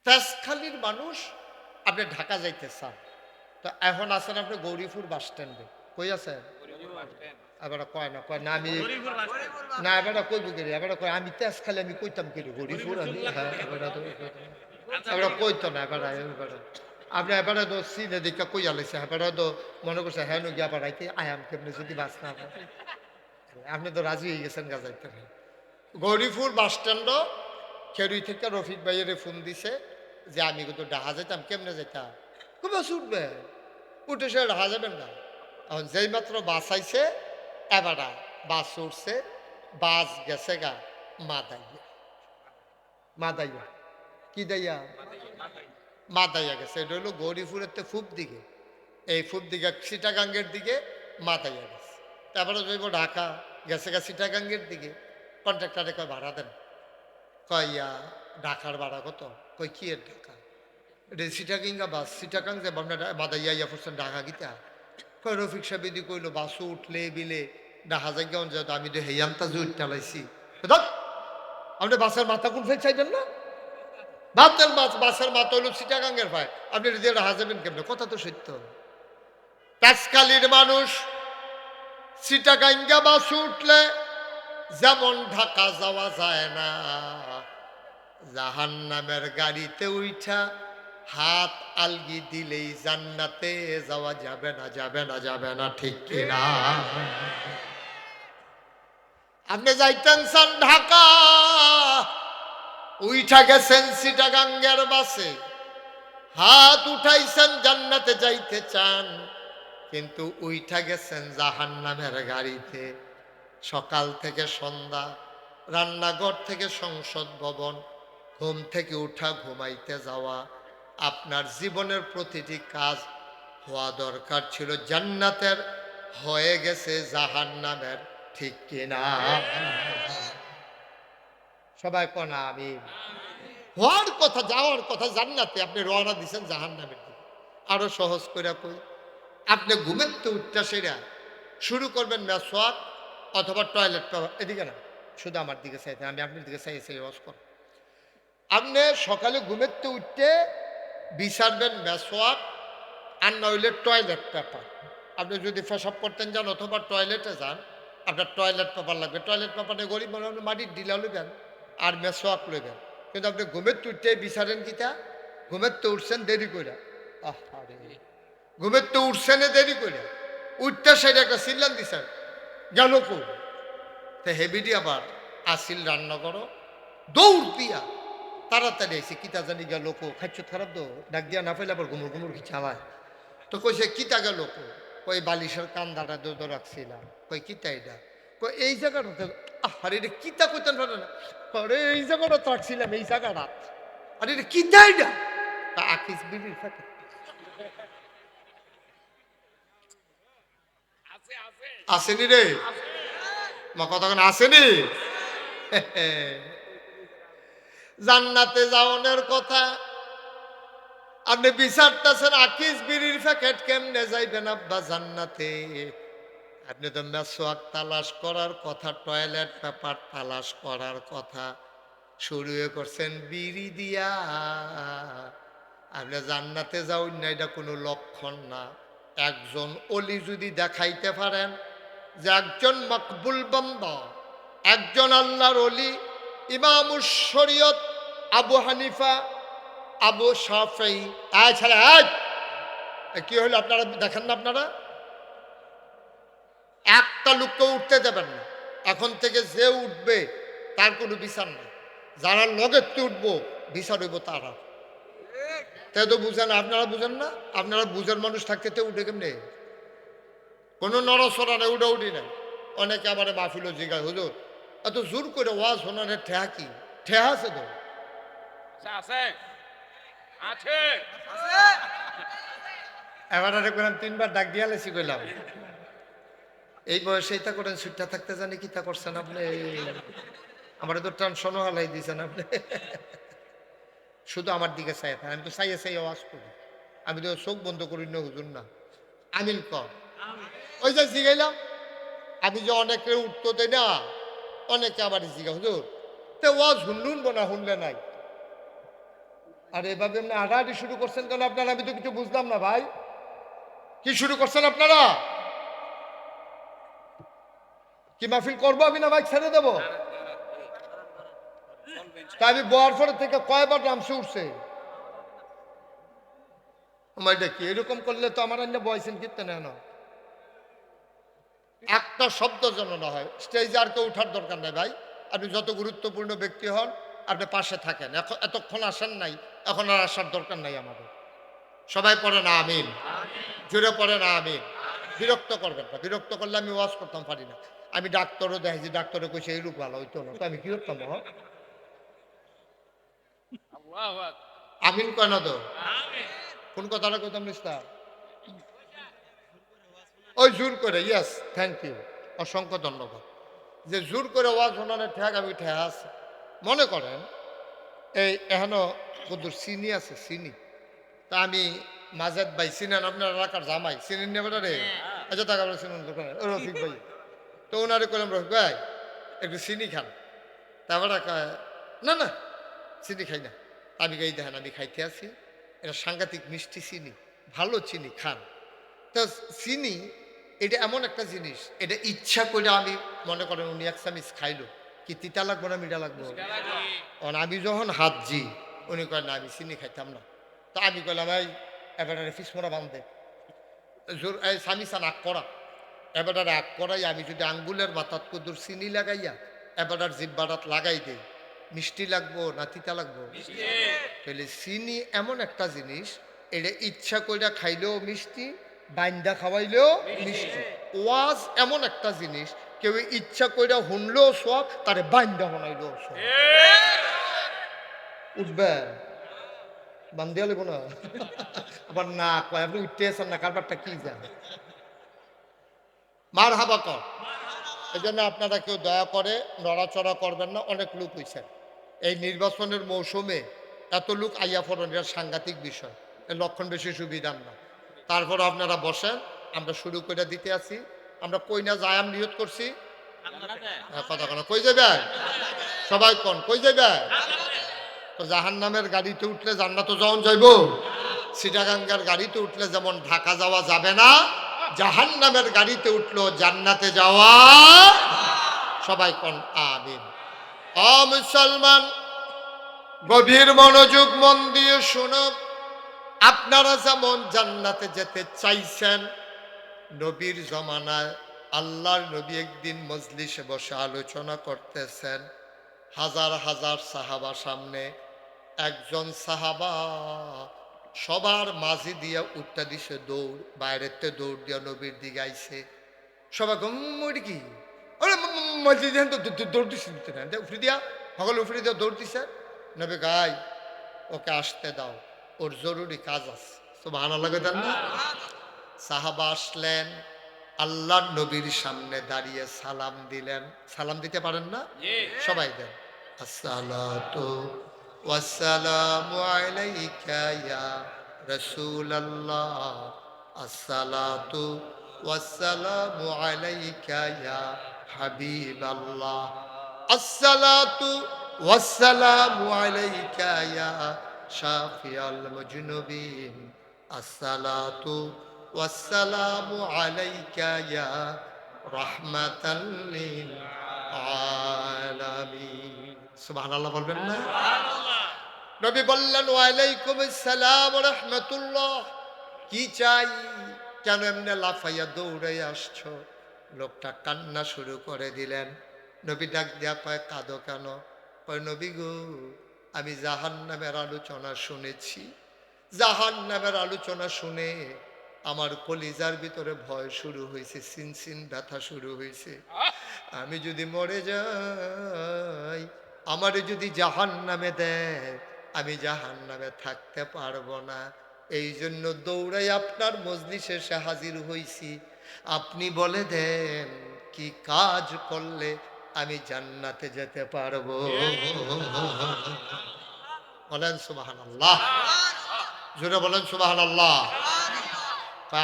তেজখালীর মানুষ আপনি ঢাকা যাইতে চান, তো এখন আছেন আপনি গৌরীপুর বাস স্ট্যান্ডে। কই আছেন? এবার কয় না, কয় না আমি না, এবার কইব কেড়ে, এবার কয় আমি তেজখালী, আমি কইতাম কেড়ে গৌরীপুর, আমি হ্যাঁ এবার কইতো না। এবার আপনি এবারে তো সিনে দেখা কইয়া লাইছে, এবারে তো মনে করছে হ্যাঁ গিয়া বাড়াইতে আয়াম কেমনি যদি বাস না হয়। আপনি তো রাজি হয়ে গেছেন গা যাইতে। গৌরীপুর বাস স্ট্যান্ড খেরুই থেকে রফিক ভাইয়ের ফোন দিছে যে আমি কিন্তু ডাহা যেতাম, কেমনে যেতাম? বাস উঠবে, উঠে সে ডাহা যাবেন না। এখন যেই মাত্র বাস আইছে, এবারা বাস উঠছে, বাস গেছে গা মাদাইয়া। মাদাইয়া কি দাইয়া? মাদাইয়া গেছে। এটা হলো গৌরীপুরের তে ফুপ দিকে, এই ফুপ দিকে চিটাগাঙ্গের দিকে মাদাইয়া গেছে। তারপরে যাইব ঢাকা, গেছে গা চিটাগাঙ্গের দিকে। কন্ট্রাক্টারে কয় ভাড়া দেন, কইয়া ঢাকার ভাড়া কত? কই কি এর ঢাকা? এটা চিটাগাঙ্গা বাস, চিটাগাং যে মাদাইয়া ইয়া পড়ছেন ঢাকা গীতা। কয় রফিক সাহেব কইলো বাসও উঠলে বিলে ঢাকা জায়গা যেত, আমি তো হেয়ান্তা যে উঠতে লাইছি। আপনি বাসের মাথা কোন ফেল চাইবেন না? ভাবতেন বাসের মাথা হইল চিটাগাঙ্গের ভাই, আপনি দিয়ে ঢাকা যাবেন কেমনে? কথা তো সত্য। তেজখালীর মানুষ চিটাগাঙ্গা বাস উঠলে যেমন ঢাকা যাওয়া যায় না, জাহান্নামের গাড়িতে উঠা হাত আলগি দিলেই জান্নাতে যাওয়া যাবে না, যাবে না, যাবে না, ঠিক কিনা? আপনি যাইতেন চান ঢাকা, উইঠা গেছেন চিটাগাঙ্গের বাসে, হাত উঠাইছেন জান্নাতে যাইতে চান, কিন্তু উইঠা গেছেন জাহান্নামের গাড়িতে। সকাল থেকে সন্ধ্যা, রান্নাঘর থেকে সংসদ ভবন, ঘুম থেকে উঠা ঘুমাইতে যাওয়া, আপনার জীবনের প্রতিটি কাজ হওয়া দরকার ছিল জান্নাতের, হয়ে গেছে জাহান্নামের, ঠিক কিনা? সবাই কোনা আমি হওয়ার কথা, যাওয়ার কথা জান্নাতে, আপনি রওনা দিচ্ছেন জাহান্নামের দিকে। আরো সহজ করে কই, আপনি ঘুমের তো উঠটা সেরা শুরু করবেন মেসওয়াক অথবা টয়লেট পেপার, এদিকে না, শুধু আমার দিকে চাইতে, আমি আপনার দিকে চাই চাই ওয়াজ করব। আপনি সকালে ঘুমের তো উঠতে বিচারবেন মেসওয়াক, আর না হইলে টয়লেট পেপার। আপনি যদি পেশাব করতেন যান অথবা টয়লেটে যান, আপনার টয়লেট পেপার লাগবে। টয়লেট পেপারে গরিব মানুষ মাটির ডিলা লইবেন আর মেসওয়াক লইবেন। কিন্তু আপনি ঘুমের তো উঠতে বিচারেন কিতা? ঘুমের তো উঠছেন দেরি করে, আরে ঘুমের তো উঠছেন দেরি করে, উঠতে সেটা একটা সিল্লান দিছেন, গেল কো তো হেবিডি আবার আসিল রান্না করো, দৌড় দিয়া তাড়াতাড়ি এসে কিতা জানি গেল কো, খাচ্ছ খারাপ তো ডাক দিয়া না পাইলে আবার ঘুমুর ঘুমুর কি চালায়। তো কইছে কিতা গেল কো? কই বালিশের কান্দাটা দুধ রাখছিলাম। কই কিতা এটা? কই এই জায়গাটাতে। আরে এটা কিতা কইতেন পারে না? আরে এই জায়গাটা তো রাখছিলাম, এই জায়গাটা। আরে এটা কিতা এটা? তা আকিস বিবির থাকে আসেনি রে, মা কতক্ষণ আসেনি? জান্নাতে যাওয়ানোর কথা আপনি বিচারতেছেন, আকিস বিড়ির প্যাকেট কেমনে যাইবেন আব্বা জান্নাতে? আপনি তো মেসওয়াক তালাশ করার কথা, টয়লেট পেপার তালাশ করার কথা, শুরু করছেন বিড়ি দিয়া। আপনি জান্নাতে যাওন না, এটা কোনো লক্ষণ না। একজন অলি যদি দেখাইতে পারেন যে একজন মকবুল বান্দা, একজন আল্লাহর অলি, ইমামুস শরীয়ত আবু হানিফা, আবু শাফেঈ, ছাড়া কি হলো আপনারা দেখেন না? আপনারা একটা লোককে উঠতে দেবেন না। এখন থেকে যে উঠবে তার কোনো বিচার নেই, যারা লগেতে উঠবো বিচার হইব তারা। তাই তো বুঝেন, আপনারা বুঝেন না? আপনারা বুঝেন মানুষ থাকতে তো উঠে কেমনে? কোনো নড়াচড়া নেই, উঠা উঠি নাই। অনেকে আমার মাহফিল জিজ্ঞাসা, হুজুর এত জোর করে ওয়াজ শোনানোর ঠেহা কি? ঠেহা আছে তো, এবারে করলাম 3বার ডাক দিয়া লেছি, কইলাম এই বয়সে এটা করেন, সুটটা থাকতে জানি কিতা করছেন আপনি? আমার তো টেনশন হালাই দিয়েছেন আপনি। শুধু আমার দিকে চাই, আমি তো চাইয়ে চাইয়ে ওয়াজ করি, আমি তো চোখ বন্ধ করি না হুজুর না। আমিন কর। ওই যে জিগাইলাম, আমি যে অনেকে উঠতো দেয় না, অনেকে আবার জিগা হুজুর তে ওয়াজ শুনলুন বোনা শুনলে নাই। আর এভাবে এমনি আড়াআড়ি শুরু করছেন কেন আপনারা? আমি তো কিছু বুঝলাম না ভাই, কি শুরু করছেন আপনারা? কি মাহফিল করবো আমি, না বাইক ছেড়ে দেবো? তা আমি বোয়ার পরে থেকে কয়বার নামছে উঠছে আমার দেখি। এরকম করলে তো আমার অন্য বয়সেন কীর্তন নেন, একটা শব্দ যেন না হয়। স্টেজে আর কেউ উঠার দরকার নাই ভাই। আপনি যত গুরুত্বপূর্ণ ব্যক্তি হন আপনি পাশে থাকেন। এখন এতক্ষণ আসেন নাই, এখন আর আসার দরকার নাই আমাদের। সবাই পড়ে না আমিন, জুড়ে পড়ে না আমিন। বিরক্ত করবেন না, বিরক্ত করলে আমি ওয়াজ করতাম পারি না। আমি ডাক্তারও দেখেছি, ডাক্তারে কইছে এইরূপ ভালো হইতো না, তো আমি কি করতাম? আমিন কয় না তো? কোন কথাটা কইতাম নিস্তার? ওই জোর করে, ইয়েস, থ্যাংক ইউ, অসংখ্য ধন্যবাদ। যে জোর করে ওয়াজ শোনানোর ঠেক আমি ঠেয়া আছে। মনে করেন এই এখনো কদুর চিনি আছে, চিনি। তা আমি মাজেদ ভাই চিনেন, আপনার এলাকার জামাই চিনেন নেবে রে? আচ্ছা টাকা চিনুন রফিক ভাই। তো ওনারে করলাম রফিক ভাই একটু চিনি খান। তারপরে না না চিনি খাই না। আমি গাই দেখেন আমি খাইতে আছি, এটা সাংঘাতিক মিষ্টি চিনি, ভালো চিনি, খান। তো চিনি এটা এমন একটা জিনিস, এটা ইচ্ছা করে আমি মনে করেন উনি এক চামিচ খাইলো, কি তিতা লাগবো না মিঠা লাগবো? আমি যখন হাতজি উনি কয় না আমি চিনি খাইতাম না। তা আমি কইলাম এই এবারে ফিসমরা বান্ধে জোর এই সামিসা নাক করা, এবারে আগ করাই আমি যদি আঙ্গুলের মাথাত কদুর চিনি লাগাইয়া এবার জিব্বাটাত লাগাই দেই, মিষ্টি লাগবো না তিতা লাগবো? তাহলে চিনি এমন একটা জিনিস, এটা ইচ্ছা কইরা খাইলেও মিষ্টি, বাইন্দা খাওয়াইলেও মিষ্টি। ওয়াজ এমন একটা জিনিস, কেউ ইচ্ছা কইরা শুনলেও সব, তারে বাইন্দা হনাইলেও সব। উঠবে বান্ধিয়া লেবো না আবার না কয় আপনি উঠতে আসেন না, কারবারটা কি জান? মার হাবা কর। এই জন্য আপনারা কেউ দয়া করে নড়াচড়া করবেন না। অনেক লোক হয়েছেন এই নির্বাচনের মৌসুমে, এত লোক আইয়া পড়েন, এটা সাংঘাতিক বিষয়। এর লক্ষণ বেশি সুবিধার না। তারপর আপনারা বসেন, আমরা শুরু করে দিতে আছি। আমরা কই না যায় আমি নিয়ত করছি, কথা কেন কই যাবে সবাই কোন কই যাবে? তো জাহান নামের গাড়িতে উঠলে জান্নাতে যাওয়া যাইব? সিটাগাঙ্গার গাড়িতে উঠলে যেমন ঢাকা যাওয়া যাবে না, জাহান নামের গাড়িতে উঠলো জান্নাতে যাওয়া। সবাই কোন আমিন। ও মুসলমান, গভীর মনোযোগ মন দিয়ে শুনো। আপনারা যেমন জান্নাতে যেতে চাইছেন, নবীর জমানায় আল্লাহর নবী একদিন মজলিসে বসে আলোচনা করতেছেন, হাজার হাজার সাহাবা সামনে। একজন সাহাবা সবার মাঝে দিয়ে উঠতে দিছে দৌড়, বাইরেতে দৌড় দিয়া নবীর দিকে আইছে। সবাই গম্মটি কি মসজিদ তো দৌড় দিচ্ছে উফরি দিয়া, সকলে উফরি দিয়া দৌড় দিছে। নবী গাই ওকে আসতে দাও, ওর জরুরি কাজ আছে। সুবহানাল্লাহ দেন না? সাহাবা আসলেন, আল্লাহর নবীর সামনে দাঁড়িয়ে সালাম দিলেন। সালাম দিতে পারেন না? সবাই দেন। আসসালাতু ওয়াসসালামু আলাইকা ইয়া রাসূলুল্লাহ, আসসালাতু ওয়াসসালামু আলাইকা ইয়া হাবিবাল্লাহ, আসসালাতু ওয়াসসালামু আলাইকা ইয়া শাফিয়াল মুজনুবিন, আসসালাতু ওয়াসসালামু আলাইকা ইয়া রাহমাতাল লিল আলামিন। সুবহানাল্লাহ বলবেন না? নবী বললেন ওয়া আলাইকুমুস সালাম ওয়া রাহমাতুল্লাহ। কি চাই? কেন এমনি লাফাইয়া দৌড়ে আসছো? লোকটা কান্না শুরু করে দিলেন। নবী ডাক দিয়া কয় কাঁদো কেন? কয় নবী গো, আমি জাহান্নামের আলোচনা শুনেছি। জাহান্নামের আলোচনা শুনে আমার কলিজার ভিতরে ভয় শুরু হয়েছে, সিনসিন ব্যথা শুরু হয়েছে। আমি যদি মরে যাই, আমারে যদি জাহান্নামে দেয়, আমি জাহান্নামে থাকতে পারবো না। এই জন্য দৌড়াই আপনার মজলিসে এসে হাজির হইছি। আপনি বলে দেন কি কাজ করলে আমি জান্নাতে যেতে পারবো? বলেন সুবহানাল্লাহ, জোরে বলেন সুবহানাল্লাহ।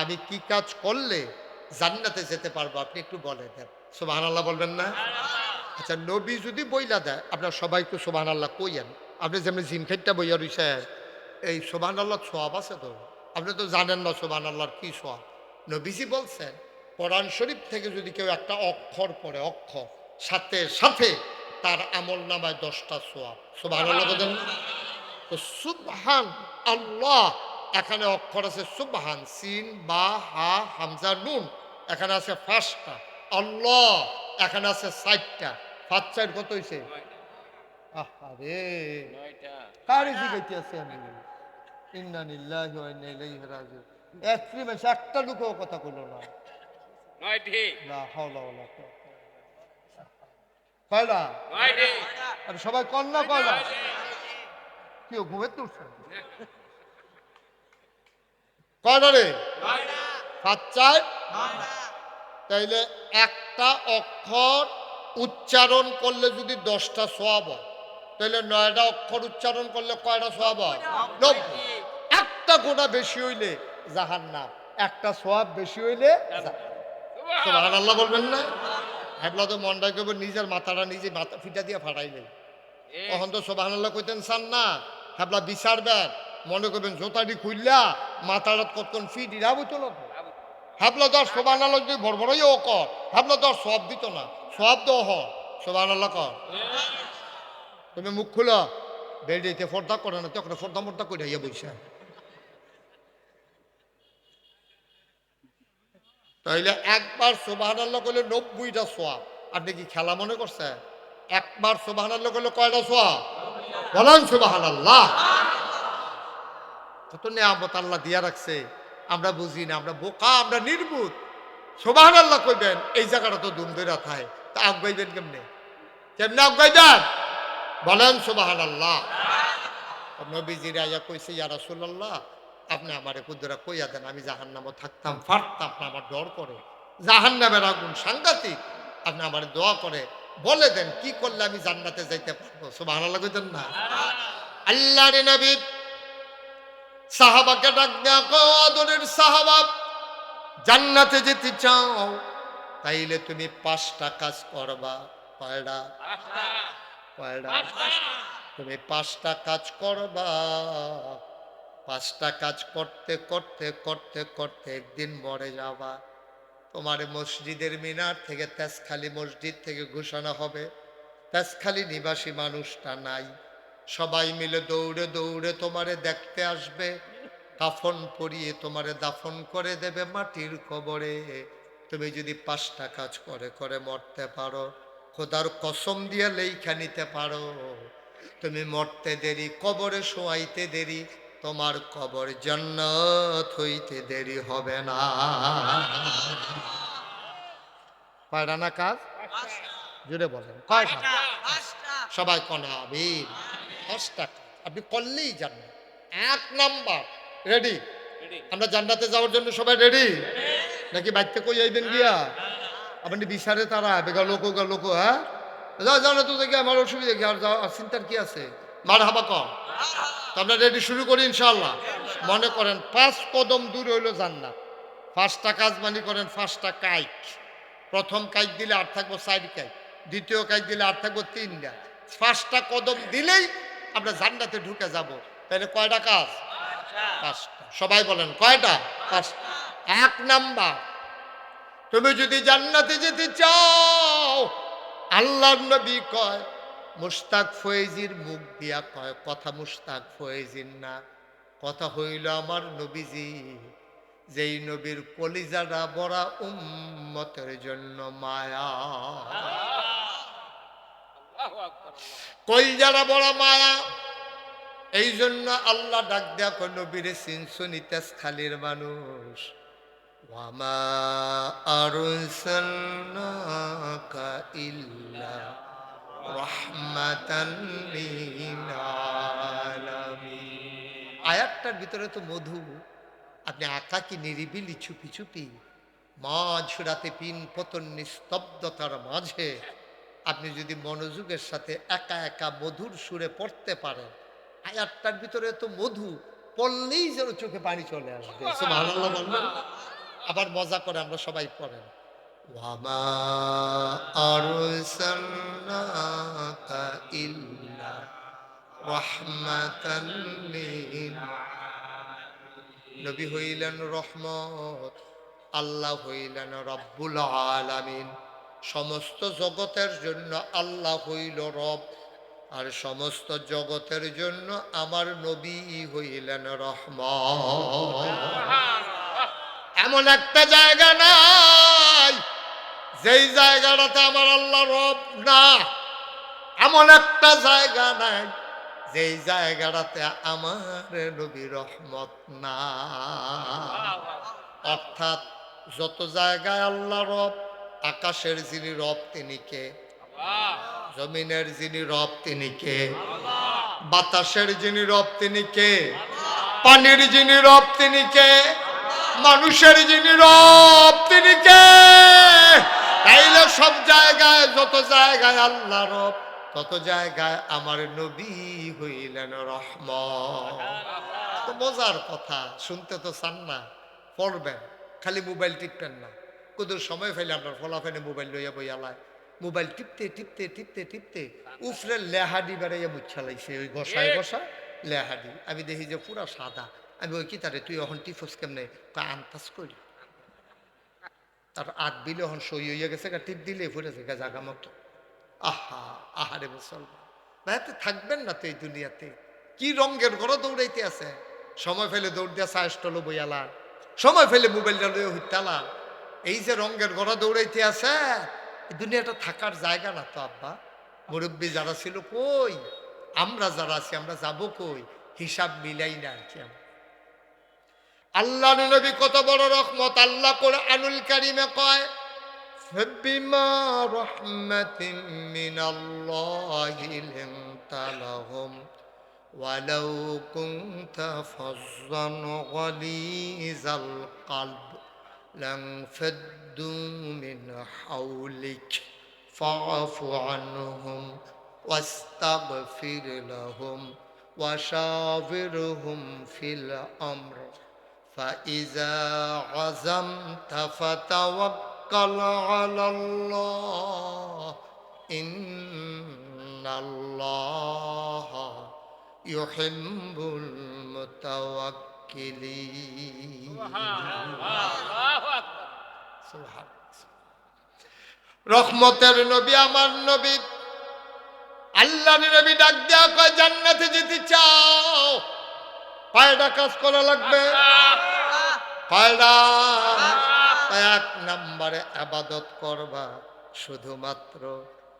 আমি কি কাজ করলে জান্নাতে যেতে পারবো আপনি একটু বলে দেন। সুবহানাল্লাহ বলবেন না? আচ্ছা, নবী যদি বইলা দেয় আপনার সবাই একটু সুবহানাল্লাহ কইয়েন। আপনি যেমন জিম খাইটা বইয়া রইছেন, এই সুবহানাল্লাহ সওয়াব আছে তো? আপনি তো জানেন না সুবহানাল্লাহর কি সওয়াব। নবীজি বলছেন কোরআন শরীফ থেকে যদি কেউ একটা অক্ষর পড়ে, অক্ষর, সাথে সাথে তার আমল নামায় 10টা সওয়াব। সুবহানাল্লাহ বলেন না? তো সুবহান আল্লাহ, এখানে অক্ষর আছে সুবহান, সিন বা হা হামজা নুন, এখানে আছে 5টা। আল্লাহ এখানে আছে 4টা। 5 4 কত হইছে? আহারে, কারে জিগাইতে আছে আমি? ইন্না লিল্লাহি ওয়া ইন্না ইলাইহি রাজিউন। এক্সট্রিমেস একটা লোকও কথা কইলো না। 9টি। লা হাওলা ওয়ালা কুওয়াতা। কয়টা? 9টি। আর সবাই কোন না কয়টা? কি ঘুমে তুলছেন? কয়টা রে? 9টা। 5 4 9টা। তাইলে একটা অক্ষর উচ্চারণ করলে যদি 10টা সওয়াব হয়, তাহলে 9টা অক্ষর উচ্চারণ করলে কয়টা সওয়াব হয়? 90। একটা গোনা বেশি হইলে জাহান্নাম, একটা সওয়াব বেশি হইলে সুবহানাল্লাহ বলবেন না? হেবলা তো মনটা কইব নিজের মাথাটা নিজে মাথা ফিটা দিয়ে ফাটাইলেন। তখন তো সুবহানাল্লাহ কইতেন চান না, হেবলা বিচারবেন মনে করবেন জোতাটি খুললা মাথাটা কতক্ষণ ফিট ইরাব হইতো না। হাবলা দর সুবহানাল্লাহ যদি বড়বড়ইও কর, হাবলা দর সওয়াব দিত না, সওয়াব দেও হ সুবহানাল্লাহ কর। তুমি মুখ খুলো, বেডিতে ফর্দা করে না, তখন ফর্দা মর্দা করে ইয়া বইসা। তাইলে একবার সুবহানাল্লাহ করলে 90টা সওয়াব। আপনি কি খেলা মনে করছেন? একবার সুবহানাল্লাহ করলে কয়টা সওয়াব? বলেন সুবহানাল্লাহ। কত নিয়ামত আল্লাহ দিয়া রাখছে, আমরা বুঝি না, আমরা বোকা, আমরা নির্বুধ। সুবহানাল্লাহ কইবেন এই জায়গাটা তো দুম ধইরা থাকে, তা আগাইবেন কেমনে? কেমনে আগাইবেন? বলেন সুবহানাল্লাহ। নবীজির আয়া কইছে ইয়া রাসূলুল্লাহ, আপনি আমারে কুদরা কইয়া দেন, আমি জাহান্নামে থাকতাম পারতাম না, আমার ডর করে, জাহান্নামের আগুন সাংঘাতিক, আপনি আমারে দোয়া করে বলে দেন কি করলে আমি জান্নাতে যাইতে পারবো। সুবহানাল্লাহ কইতেন না? আল্লাহর নবী সাহাবাকে ডাক দেয়া কও, আদরের সাহাবা, জান্নাতে যেতে চাও তাইলে তুমি 5টা কাজ করবা। কয়টা? কয়টা? তুমি 5টা কাজ করবা। 5টা কাজ করতে করতে করতে করতে একদিন মরে যাবা। তোমার মসজিদের মিনার থেকে তেজখালী মসজিদ থেকে ঘোষণা হবে তেজখালী নিবাসী মানুষটা নাই, সবাই মিলে দৌড়ে দৌড়ে তোমারে দেখতে আসবে, কাফন পরিয়ে তোমারে দাফন করে দেবে মাটির কবরে। তুমি যদি 5টা কাজ করে করে মরতে পারো, খোদার কসম দিয়ে লেখা নিতে পারো, তুমি মরতে দেরি, কবরে শোয়াইতে দেরি, তোমার কবর জান্নাত হইতে দেরি হবে না। কয়টা না কাজ? জুড়ে বলেন কয়টা? সবাই কনা আমিন। 5টা কাজ আপনি করলেই জান্নাত। 1 নাম্বার রেডি? আমরা জান্নাতে যাওয়ার জন্য সবাই রেডি নাকি বাইতে কই আইবেন গিয়া? আপনি বিচারে তারা বেগা লোক লোক, হ্যাঁ যাও জান্নাত থেকে আমার অসুবিধা কি? আর যাও, চিন্তার কি আছে? মারহাবা কম। তো আমরা রেডি, শুরু করি ইনশাআল্লাহ। মনে করেন 5 কদম দূর হইল জান্নাত। 5টা কাজ মানে করেন 5টা কাইক। প্রথম কাইক দিলে আর থাকবো 4 কাইক, দ্বিতীয় কাইক দিলে আর থাকবো 3টা। 5টা কদম দিলেই আমরা জান্নাতে ঢুকে যাব। তাহলে কয়টা কাজ? 5টা। সবাই বলেন কয়টা? 5টা। 1 নাম্বার, তুমি যদি জান্নাতে যেতে চাও, আল্লাহর নবী কয়, মুশতাক ফয়েজির মুখ দিয়া কয় কথা, মুশতাক ফয়েজির না, কথা হইল আমার নবীজি, যেই নবীর কলিজাটা বড়া উম্মতের জন্য মায়া, কলিজাটা বড় মায়া। এই জন্য আল্লাহ ডাক দেয়া কয় নবীরে চিনছনি তেজখালীর মানুষ, ওয়ামা আরসালনাকা ইল্লা রাহমাতান লিল আলামিন। আয়াতটার ভিতরে তো মধু। আপনি একাকী নিরিবিলি চুপি চুপি মাঝ রাতে পিন পতন নিস্তব্ধতার মাঝে আপনি যদি মনোযোগের সাথে একা একা মধুর সুরে পড়তে পারেন, আয়াতটার ভিতরে তো মধু, পড়লেই যেন চোখে পানি চলে আসবে। সুবহানাল্লাহ বলবেন। আবার মজা করে আমরা সবাই পড়েন, ওয়ামা আরসালনাকা ইল্লা রাহমাতাল লিল নবী হইলেন রহমত, আল্লাহ হইলেন রব্বুল আলামিন। সমস্ত জগতের জন্য আল্লাহ হইল রব, আর সমস্ত জগতের জন্য আমার নবী হইলেন রহমত। এমন একটা জায়গা নাই যেই জায়গাটাতে আমার আল্লাহ রব না, এমন একটা জায়গা নাই যেই জায়গাটাতে আমার নবী রহমত না। অর্থাৎ যত জায়গায় আল্লাহ রব, আকাশের যিনি রব তিনি কে? জমিনের যিনি রব তিনি কে? বাতাসের যিনি রব তিনি কে? পানির যিনি রব তিনি কে? মানুষের যিনি রব তিনি কে? তাইলে সব জায়গায়, যত জায়গায় আল্লাহ রব, তত জায়গায় আমার নবী হইলেন রহমত। তো মজার কথা, শুনতে তো চান না, পড়বেন, খালি মোবাইল টিপতেন না। কদুর সময় ফেলে আপনার ফলাফেনে মোবাইল লইয়া বইয়ালায়, মোবাইল টিপতে টিপতে টিপতে টিপতে উফরে লেহাডি বেড়াইয়া মুচ্ছা লাগছে, ওই ঘষায় ঘষা লেহাডি। আমি দেখি যে পুরা সাদা। আমি ওই কি তারে তুই এখন টিফস কেমনে? আন্তাজ করি তার আট বিলে এখন সই হইয়া গেছে, টিপ দিলে ফুটেছে জাগা মতো। আহা আহারে মুসলমান ভাইতে থাকবেন না তো এই দুনিয়াতে। কি রঙের ঘরে দৌড়াইতে আছে, সময় ফেলে দৌড় দিয়া চাষটলো বইয়ালা, সময় ফেলে মোবাইলটা লইয়া হইতালা। এই যে রঙের ঘরে দৌড়াইতে আছে, এই দুনিয়াটা থাকার জায়গা না তো আব্বা। মুরব্বী যারা ছিল কই, আমরা যারা আছি আমরা যাবো কই? হিসাব মিলাই না আর কি। আল্লাহ নবী কত বড় রহমত, আল্লাহ কোরআনুল কারীমে কয় فبما رحمة من الله لنت لهم ولو كنت فظا غليظ القلب لانفضوا من حولك فاعف عنهم واستغفر لهم وشاورهم في الأمر فإذا عزمت فتوكل على الله إن الله يحب المتوكلين রহমতের নবী আমার নবী। আল্লাহর নবী ডাক দেয়া কয় জান্নাতে যেতে চাও, কয়টা কাজ করা লাগবে? কয়টা? এক নম্বরে ইবাদত করবা শুধুমাত্র,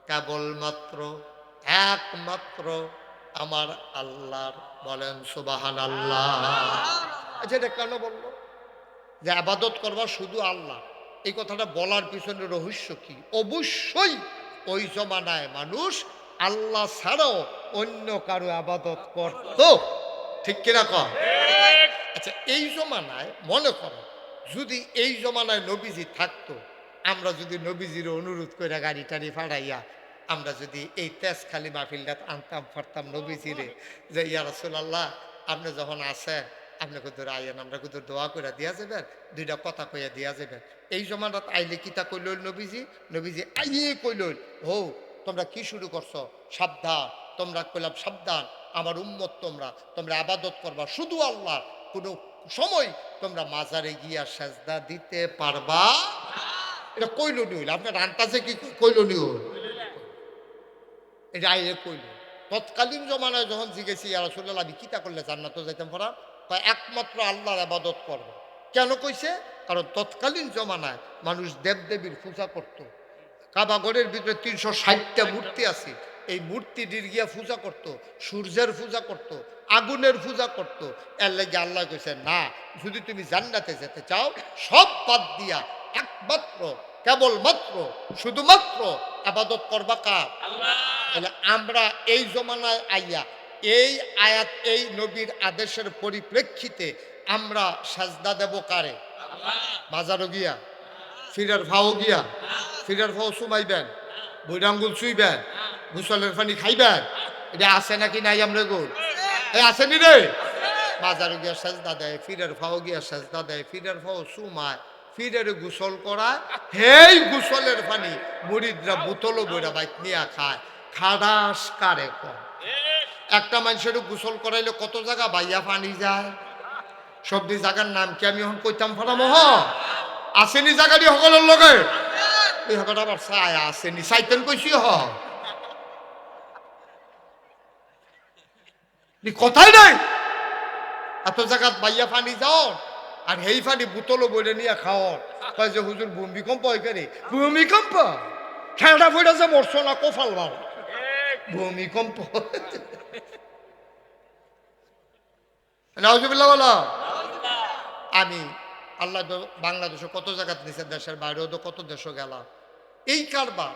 কেবলমাত্র, একমাত্র আমার আল্লাহর। বলেন সুবহানাল্লাহ। আচ্ছা এটা কেন বললো যে ইবাদত করবা শুধু আল্লাহ? এই কথাটা বলার পিছনে রহস্য কি? অবশ্যই ওই জমানায় মানুষ আল্লাহ ছাড়াও অন্য কারো ইবাদত করত, ঠিক কিনা কর? আচ্ছা এই জমানায় মনে করো যদি এই জমানায় নবীজি থাকতো, আমরা যদি নবীজির অনুরোধ করে গাড়ি টাড়ি ফাড়াইয়া আমরা যদি এই তেজখালি মাহফিলটা আনতাম ফারতাম নবীজিরে, যে ইয়া রাসূলুল্লাহ আপনি যখন আসেন আপনি কুদুর আইয়েন, আমরা কুদুর দোয়া করে দিয়া যাবেন, দুইটা কথা কইয়া দিয়া যাবেন। এই জমানাত আইলে কিতা কইল নবীজি? নবীজি আইয়ে কইল হো তোমরা কি শুরু করছো, সাবধান। তোমরা কইলাম সাবধান, আমার উম্মত তোমরা তোমরা ইবাদত করবা শুধু আল্লাহ, কোনো সময় তোমরা মাজারে গিয়া সেজদা দিতে পারবা। এটা কইল নি হইল, আপনার আন্তাজে কি কইল নি হইল? এটা আইলে কইল। তৎকালীন জমানায় যখন জিজ্ঞেসি ইয়া রাসূলুল্লাহ আমি কিতা করলে জান্নাতে যাইতাম পড়া, একমাত্র আল্লাহর ইবাদত করব। কেন কইছে? কারণ তৎকালীন জমানায় মানুষ দেবদেবীর পূজা করত। কাবাগরের ভিতরে 360টা মূর্তি আছে, এই মূর্তিটির গিয়া পূজা করত, সূর্যের পূজা করত, আগুনের পূজা করত। এর লাগে আল্লাহ কইছে না, যদি তুমি জান্নাতে যেতে চাও সব বাদ দিয়া একমাত্র কেবলমাত্র শুধুমাত্র ইবাদত করবা কার? আল্লাহ। তাহলে আমরা এই জমানায় আইয়া এই আয়াত এই নবীর আদেশের পরিপ্রেক্ষিতে আমরা সাজদা দেব কারে? মাজারও গিয়া, ফিরার ফাও গিয়া, ফিরার ফাও চুমাইবেন, বৈরাঙ্গুল চুইবেন, গুসলের পানি খাইবেন, এটা আছে নাকি নাই? আমরা গোল এই আসেনি রে। মাজারও গিয়া সাজদা দেয়, ফিরার ফাও গিয়া সাজদা দেয়, ফিরার ফাও চুমায়, ফিরের গোসল করায়, হেই গোসলের পানি মুরিদরা বোতলও বইরা বাইক নিয়া খায়। খাদাস কারে কম? একটা মানুষের গোসল করাইলে কত জায়গা বাইয়া পানি যায়, সবজি জায়গার নাম কি আমি এখন কইতাম ফারাম হ আসেনি জায়গাটি সকলের লগে এই হকটা আবার চায় আসেনি চাইতেন কইছি হ কথাই নাই এত জায়গাত বাইয়া পানি যাও আর সেই পানি বোতলও বইলে নিয়ে খাও কয় যে হুজুর ভূমিকম্প হয় কেন ভূমিকম্প খেলটা বইটা যে মরছো না কফাল বার ভূমিকম্প নাউজুবিল্লাহ বলো আমি আল্লাহ বাংলাদেশে কত জায়গাত নিচে দেশের বাইরেও তো কত দেশও গেলাম এই কারবার